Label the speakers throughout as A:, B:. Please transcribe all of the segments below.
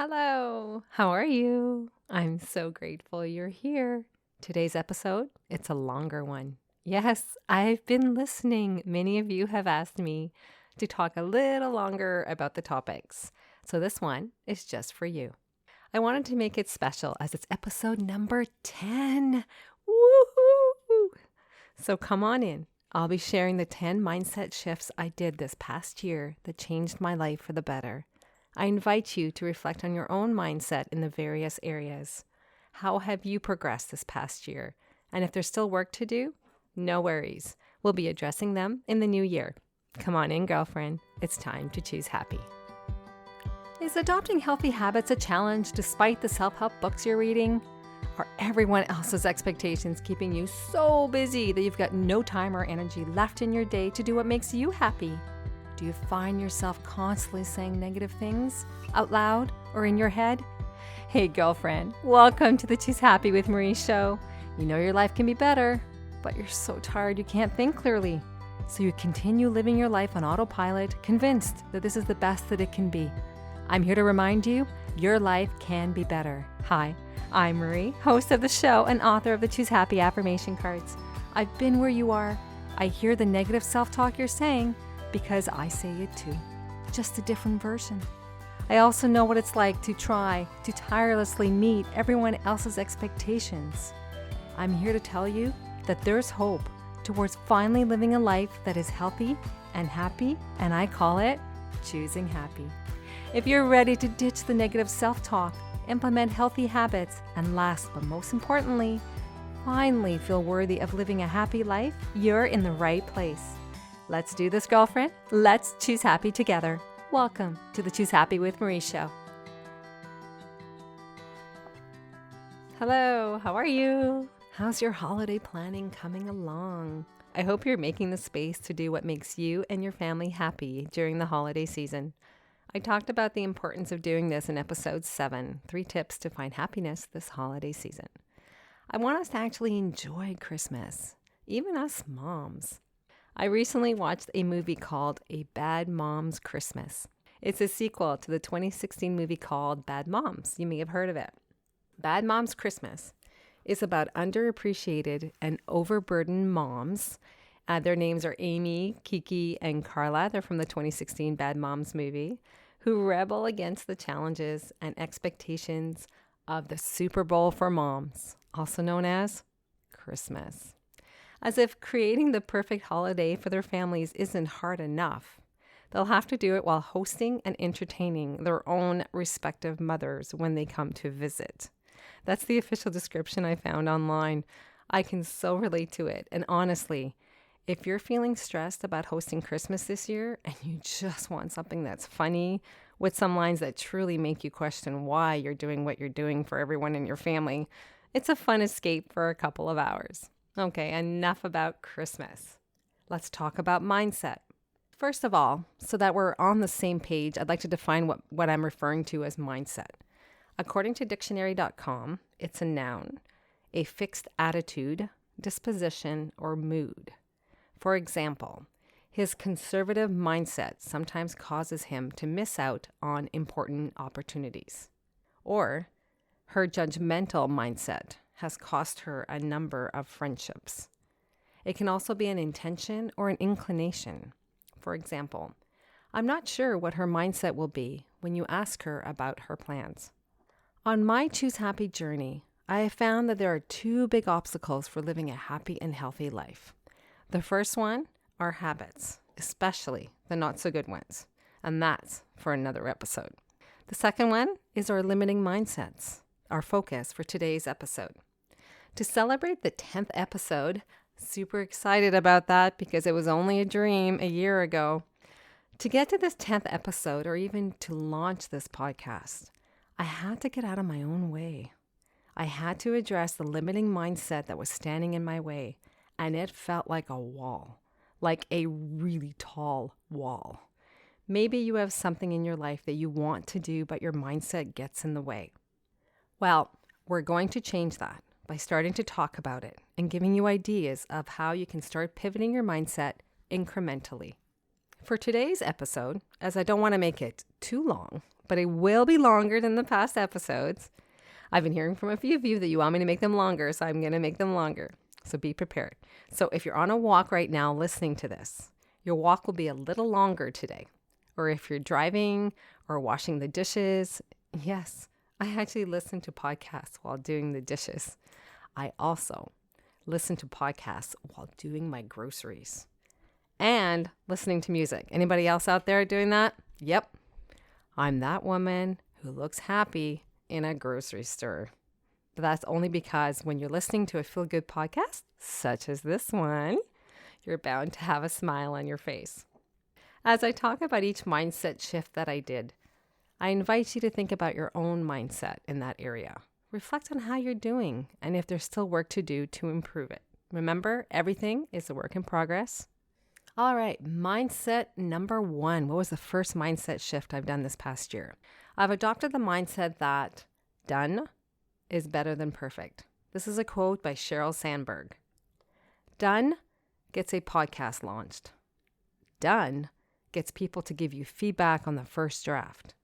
A: Hello, how are you? I'm so grateful you're here. Today's episode, it's a longer one. Yes, I've been listening. Many of you have asked me to talk a little longer about the topics. So this one is just for you. I wanted to make it special as it's episode number 10. Woohoo! So come on in. I'll be sharing the 10 mindset shifts I did this past year that changed my life for the better. I invite you to reflect on your own mindset in the various areas. How have you progressed this past year? And if there's still work to do, no worries. We'll be addressing them in the new year. Come on in, girlfriend. It's time to choose happy. Is adopting healthy habits a challenge despite the self-help books you're reading? Are everyone else's expectations keeping you so busy that you've got no time or energy left in your day to do what makes you happy? Do you find yourself constantly saying negative things out loud or in your head? Hey, girlfriend, welcome to the Choose Happy with Marie show. You know your life can be better, but you're so tired you can't think clearly. So you continue living your life on autopilot, convinced that this is the best that it can be. I'm here to remind you, your life can be better. Hi, I'm Marie, host of the show and author of the Choose Happy affirmation cards. I've been where you are. I hear the negative self-talk you're saying, because I say it too, just a different version. I also know what it's like to try to tirelessly meet everyone else's expectations. I'm here to tell you that there's hope towards finally living a life that is healthy and happy, and I call it choosing happy. If you're ready to ditch the negative self-talk, implement healthy habits, and last but most importantly, finally feel worthy of living a happy life, you're in the right place. Let's do this, girlfriend. Let's choose happy together. Welcome to the Choose Happy with Marie show. Hello, how are you? How's your holiday planning coming along? I hope you're making the space to do what makes you and your family happy during the holiday season. I talked about the importance of doing this in episode 7, 3 tips to find happiness this holiday season. I want us to actually enjoy Christmas, even us moms. I recently watched a movie called A Bad Mom's Christmas. It's a sequel to the 2016 movie called Bad Moms. You may have heard of it. Bad Mom's Christmas is about underappreciated and overburdened moms. Their names are Amy, Kiki, and Carla. They're from the 2016 Bad Moms movie, who rebel against the challenges and expectations of the Super Bowl for moms, also known as Christmas. As if creating the perfect holiday for their families isn't hard enough, they'll have to do it while hosting and entertaining their own respective mothers when they come to visit. That's the official description I found online. I can so relate to it. And honestly, if you're feeling stressed about hosting Christmas this year and you just want something that's funny with some lines that truly make you question why you're doing what you're doing for everyone in your family, it's a fun escape for a couple of hours. Okay, enough about Christmas. Let's talk about mindset. First of all, so that we're on the same page, I'd like to define what I'm referring to as mindset. According to dictionary.com, it's a noun, a fixed attitude, disposition, or mood. For example, his conservative mindset sometimes causes him to miss out on important opportunities. Or her judgmental mindset has cost her a number of friendships. It can also be an intention or an inclination. For example, I'm not sure what her mindset will be when you ask her about her plans. On my Choose Happy journey, I have found that there are 2 big obstacles for living a happy and healthy life. The first one are habits, especially the not so good ones, and that's for another episode. The second one is our limiting mindsets, our focus for today's episode. To celebrate the 10th episode, super excited about that because it was only a dream a year ago. To get to this 10th episode, or even to launch this podcast, I had to get out of my own way. I had to address the limiting mindset that was standing in my way, and it felt like a wall, like a really tall wall. Maybe you have something in your life that you want to do, but your mindset gets in the way. Well, we're going to change that by starting to talk about it and giving you ideas of how you can start pivoting your mindset incrementally. For today's episode, as I don't want to make it too long, but it will be longer than the past episodes. I've been hearing from a few of you that you want me to make them longer, so I'm going to make them longer. So be prepared. So if you're on a walk right now listening to this, your walk will be a little longer today. Or if you're driving or washing the dishes, yes, I actually listen to podcasts while doing the dishes. I also listen to podcasts while doing my groceries and listening to music. Anybody else out there doing that? Yep. I'm that woman who looks happy in a grocery store. But that's only because when you're listening to a feel-good podcast, such as this one, you're bound to have a smile on your face. As I talk about each mindset shift that I did, I invite you to think about your own mindset in that area. Reflect on how you're doing and if there's still work to do to improve it. Remember, everything is a work in progress. All right, mindset number 1. What was the first mindset shift I've done this past year? I've adopted the mindset that done is better than perfect. This is a quote by Sheryl Sandberg. Done gets a podcast launched. Done gets people to give you feedback on the first draft.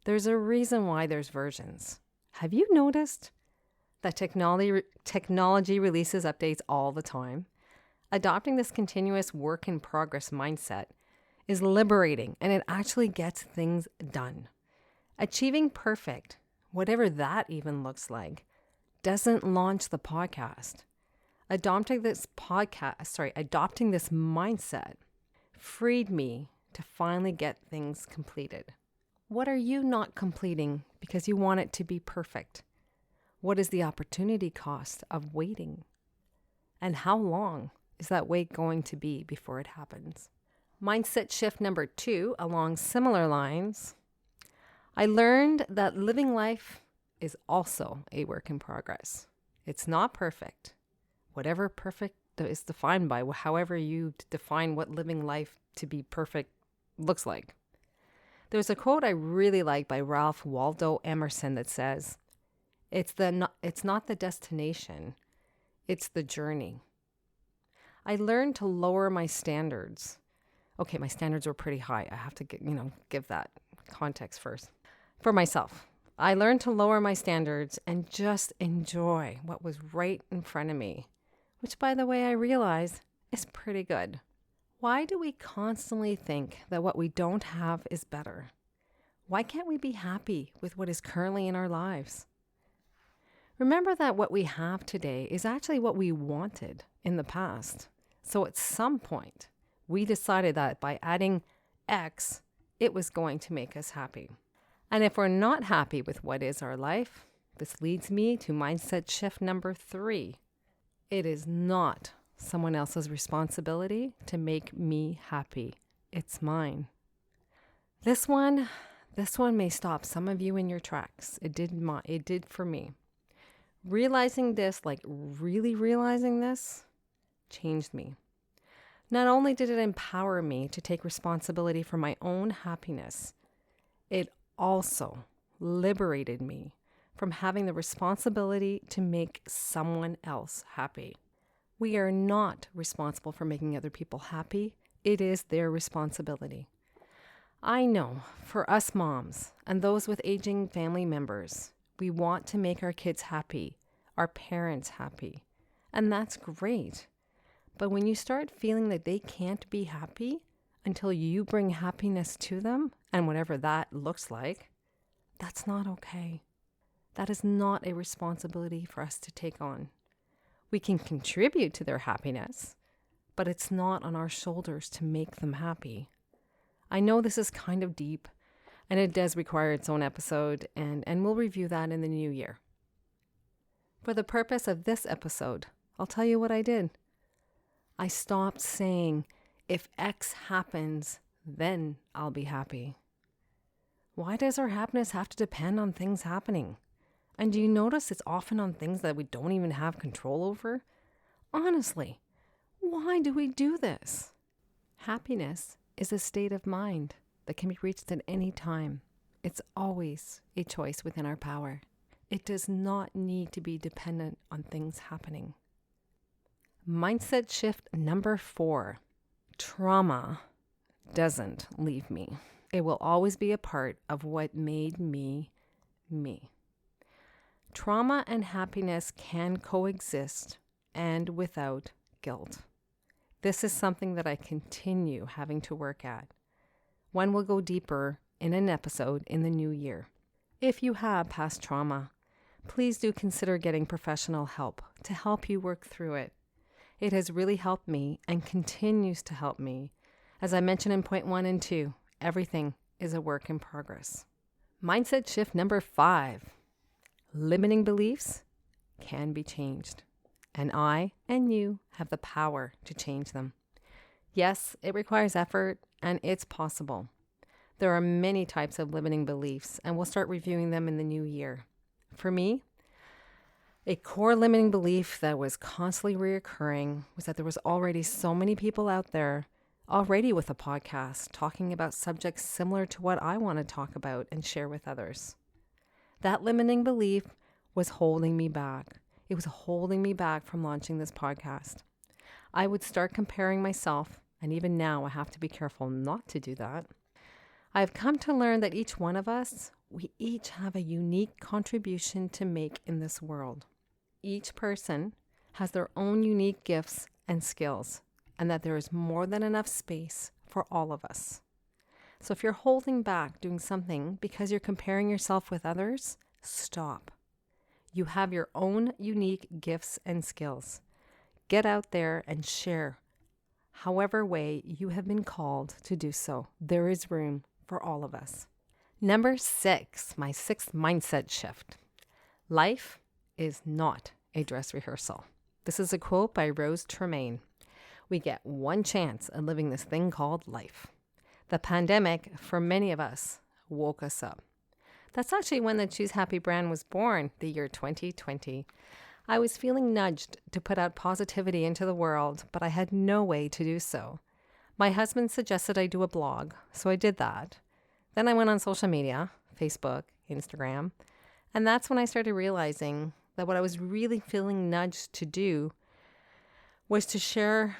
A: There's a reason why there's versions. Have you noticed that technology releases updates all the time? Adopting this continuous work in progress mindset is liberating, and it actually gets things done. Achieving perfect, whatever that even looks like, doesn't launch the podcast. Adopting this mindset freed me to finally get things completed. What are you not completing because you want it to be perfect? What is the opportunity cost of waiting? And how long is that wait going to be before it happens? Mindset shift number 2, along similar lines, I learned that living life is also a work in progress. It's not perfect. Whatever perfect is defined by, however you define what living life to be perfect looks like. There's a quote I really like by Waldo Emerson that says, it's not the destination, it's the journey. I learned to lower my standards. Okay, my standards were pretty high. I have to give that context first. For myself, I learned to lower my standards and just enjoy what was right in front of me, which, by the way, I realize is pretty good. Why do we constantly think that what we don't have is better? Why can't we be happy with what is currently in our lives? Remember that what we have today is actually what we wanted in the past. So at some point, we decided that by adding X, it was going to make us happy. And if we're not happy with what is our life, this leads me to mindset shift number 3. It is not someone else's responsibility to make me happy. It's mine. This one may stop some of you in your tracks. It did for me. Realizing this, really realizing this, changed me. Not only did it empower me to take responsibility for my own happiness, it also liberated me from having the responsibility to make someone else happy. We are not responsible for making other people happy. It is their responsibility. I know for us moms and those with aging family members, we want to make our kids happy, our parents happy, and that's great. But when you start feeling that they can't be happy until you bring happiness to them, and whatever that looks like, that's not okay. That is not a responsibility for us to take on. We can contribute to their happiness, but it's not on our shoulders to make them happy. I know this is kind of deep, and it does require its own episode, and we'll review that in the new year. For the purpose of this episode, I'll tell you what I did. I stopped saying, if X happens, then I'll be happy. Why does our happiness have to depend on things happening? And do you notice it's often on things that we don't even have control over? Honestly, why do we do this? Happiness is a state of mind that can be reached at any time. It's always a choice within our power. It does not need to be dependent on things happening. Mindset shift number 4. Trauma doesn't leave me. It will always be a part of what made me, me. Trauma and happiness can coexist and without guilt. This is something that I continue having to work at. One will go deeper in an episode in the new year. If you have past trauma, please do consider getting professional help to help you work through it. It has really helped me and continues to help me. As I mentioned in point 1 and 2, everything is a work in progress. Mindset shift number 5. Limiting beliefs can be changed, and I and you have the power to change them. Yes, it requires effort, and it's possible. There are many types of limiting beliefs, and we'll start reviewing them in the new year. For me, a core limiting belief that was constantly reoccurring was that there was already so many people out there already with a podcast talking about subjects similar to what I want to talk about and share with others. That limiting belief was holding me back. It was holding me back from launching this podcast. I would start comparing myself, and even now I have to be careful not to do that. I've come to learn that each one of us, we each have a unique contribution to make in this world. Each person has their own unique gifts and skills, and that there is more than enough space for all of us. So if you're holding back doing something because you're comparing yourself with others, stop. You have your own unique gifts and skills. Get out there and share however way you have been called to do so. There is room for all of us. Number 6, my 6th mindset shift. Life is not a dress rehearsal. This is a quote by Tremain. We get one chance at living this thing called life. The pandemic, for many of us, woke us up. That's actually when the Choose Happy brand was born, the year 2020. I was feeling nudged to put out positivity into the world, but I had no way to do so. My husband suggested I do a blog, so I did that. Then I went on social media, Facebook, Instagram, and that's when I started realizing that what I was really feeling nudged to do was to share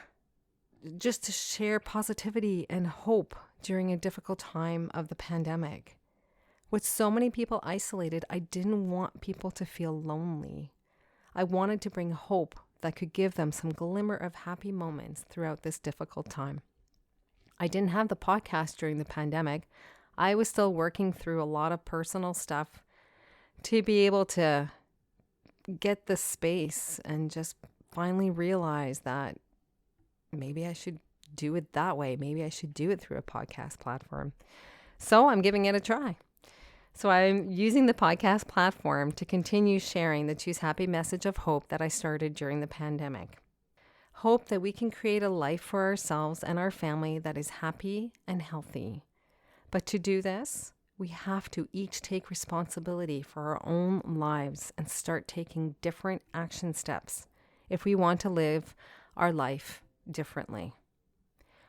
A: positivity and hope during a difficult time of the pandemic. With so many people isolated, I didn't want people to feel lonely. I wanted to bring hope that could give them some glimmer of happy moments throughout this difficult time. I didn't have the podcast during the pandemic. I was still working through a lot of personal stuff to be able to get the space and just finally realize that maybe I should do it that way. Maybe I should do it through a podcast platform. So I'm giving it a try. So I'm using the podcast platform to continue sharing the Choose Happy message of hope that I started during the pandemic. Hope that we can create a life for ourselves and our family that is happy and healthy. But to do this, we have to each take responsibility for our own lives and start taking different action steps if we want to live our life differently.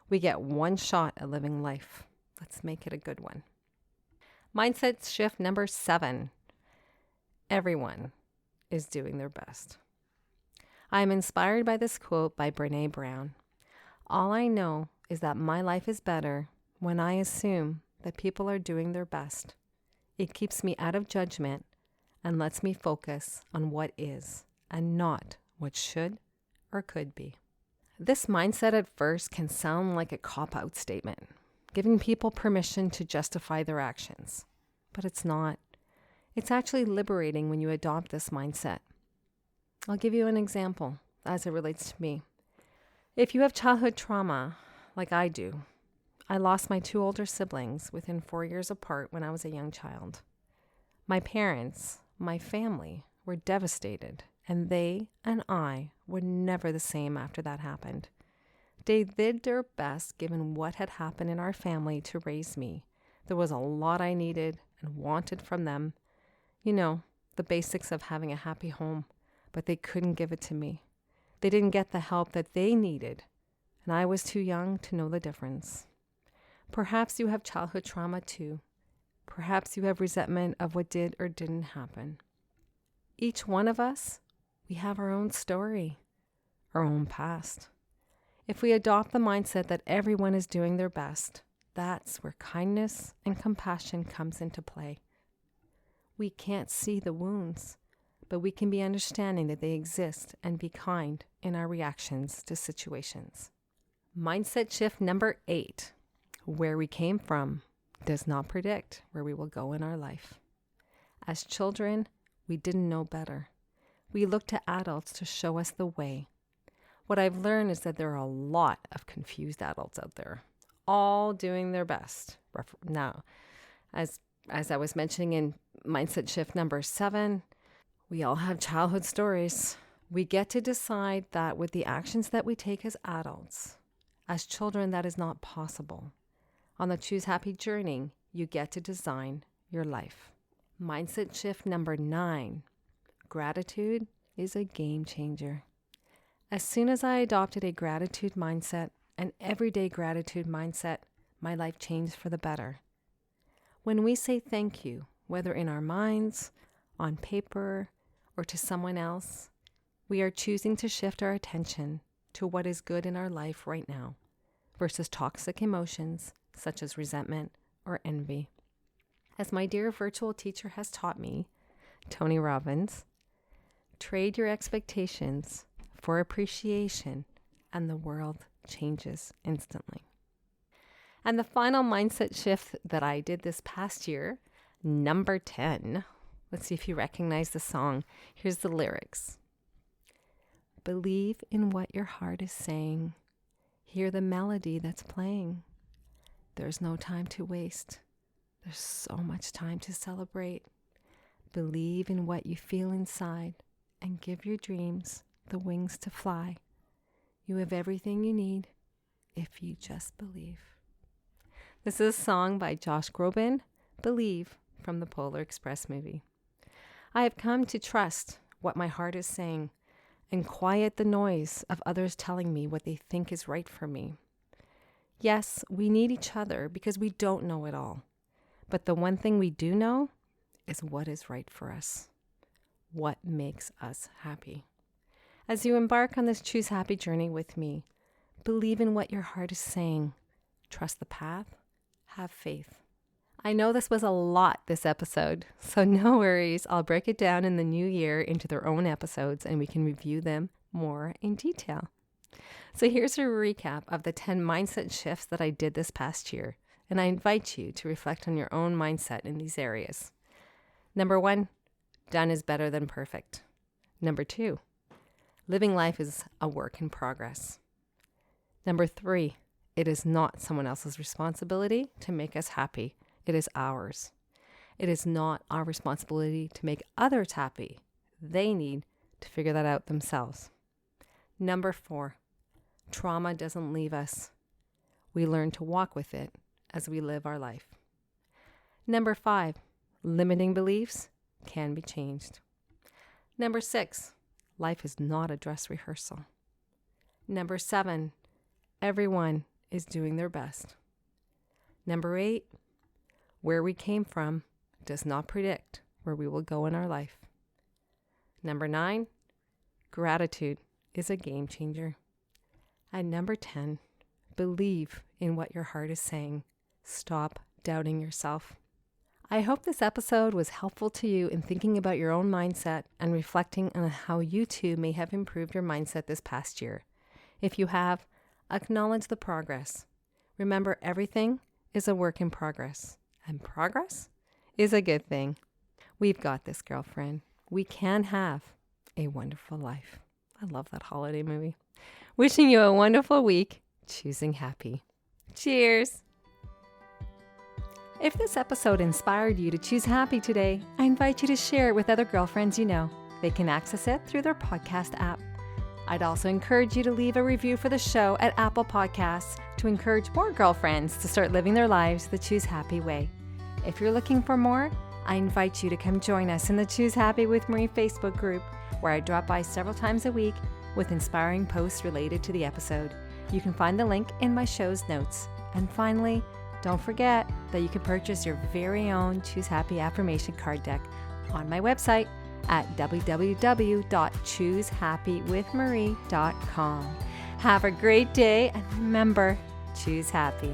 A: We get one shot at living life. Let's make it a good one. Mindset shift number 7. Everyone is doing their best. I am inspired by this quote by Brené Brown. All I know is that my life is better when I assume that people are doing their best. It keeps me out of judgment and lets me focus on what is and not what should or could be. This mindset at first can sound like a cop-out statement, giving people permission to justify their actions. But it's not. It's actually liberating when you adopt this mindset. I'll give you an example as it relates to me. If you have childhood trauma, like I do, I lost my 2 older siblings within 4 years apart when I was a young child. My parents, my family, were devastated, and they and I were never the same after that happened. They did their best given what had happened in our family to raise me. There was a lot I needed and wanted from them. You know, the basics of having a happy home, but they couldn't give it to me. They didn't get the help that they needed, and I was too young to know the difference. Perhaps you have childhood trauma too. Perhaps you have resentment of what did or didn't happen. Each one of us, we have our own story, our own past. If we adopt the mindset that everyone is doing their best, that's where kindness and compassion comes into play. We can't see the wounds, but we can be understanding that they exist and be kind in our reactions to situations. Mindset shift number 8. Where we came from does not predict where we will go in our life. As children, we didn't know better. We looked to adults to show us the way. What I've learned is that there are a lot of confused adults out there, all doing their best. Now, as I was mentioning in mindset shift number 7, we all have childhood stories. We get to decide that with the actions that we take as adults, as children, that is not possible. On the Choose Happy journey, you get to design your life. Mindset shift number 9. Gratitude is a game changer. As soon as I adopted a gratitude mindset, an everyday gratitude mindset, my life changed for the better. When we say thank you, whether in our minds, on paper, or to someone else, we are choosing to shift our attention to what is good in our life right now versus toxic emotions such as resentment or envy. As my dear virtual teacher has taught me, Tony Robbins, trade your expectations for appreciation and the world changes instantly. And the final mindset shift that I did this past year, number 10. Let's see if you recognize the song. Here's the lyrics. Believe in what your heart is saying. Hear the melody that's playing. There's no time to waste. There's so much time to celebrate. Believe in what you feel inside and give your dreams the wings to fly. You have everything you need if you just believe. This is a song by Josh Groban, Believe, from the Polar Express movie. I have come to trust what my heart is saying and quiet the noise of others telling me what they think is right for me. Yes, we need each other because we don't know it all. But the one thing we do know is what is right for us, what makes us happy. As you embark on this Choose Happy journey with me, believe in what your heart is saying. Trust the path. Have faith. I know this was a lot this episode, so no worries. I'll break it down in the new year into their own episodes and we can review them more in detail. So here's a recap of the 10 mindset shifts that I did this past year, and I invite you to reflect on your own mindset in these areas. Number 1, done is better than perfect. Number 2, living life is a work in progress. Number 3, it is not someone else's responsibility to make us happy. It is ours. It is not our responsibility to make others happy. They need to figure that out themselves. Number 4, trauma doesn't leave us. We learn to walk with it as we live our life. Number 5, limiting beliefs can be changed. Number 6, life is not a dress rehearsal. Number 7, everyone is doing their best. Number 8, where we came from does not predict where we will go in our life. Number 9, gratitude is a game changer. And number 10, believe in what your heart is saying. Stop doubting yourself. I hope this episode was helpful to you in thinking about your own mindset and reflecting on how you too may have improved your mindset this past year. If you have, acknowledge the progress. Remember, everything is a work in progress, and progress is a good thing. We've got this, girlfriend. We can have a wonderful life. I love that holiday movie. Wishing you a wonderful week, choosing happy. Cheers. If this episode inspired you to choose happy today, I invite you to share it with other girlfriends you know. They can access it through their podcast app. I'd also encourage you to leave a review for the show at Apple Podcasts to encourage more girlfriends to start living their lives the Choose Happy way. If you're looking for more, I invite you to come join us in the Choose Happy with Marie Facebook group, where I drop by several times a week with inspiring posts related to the episode. You can find the link in my show's notes. And finally, don't forget that you can purchase your very own Choose Happy affirmation card deck on my website at www.choosehappywithmarie.com. Have a great day, and remember, choose happy.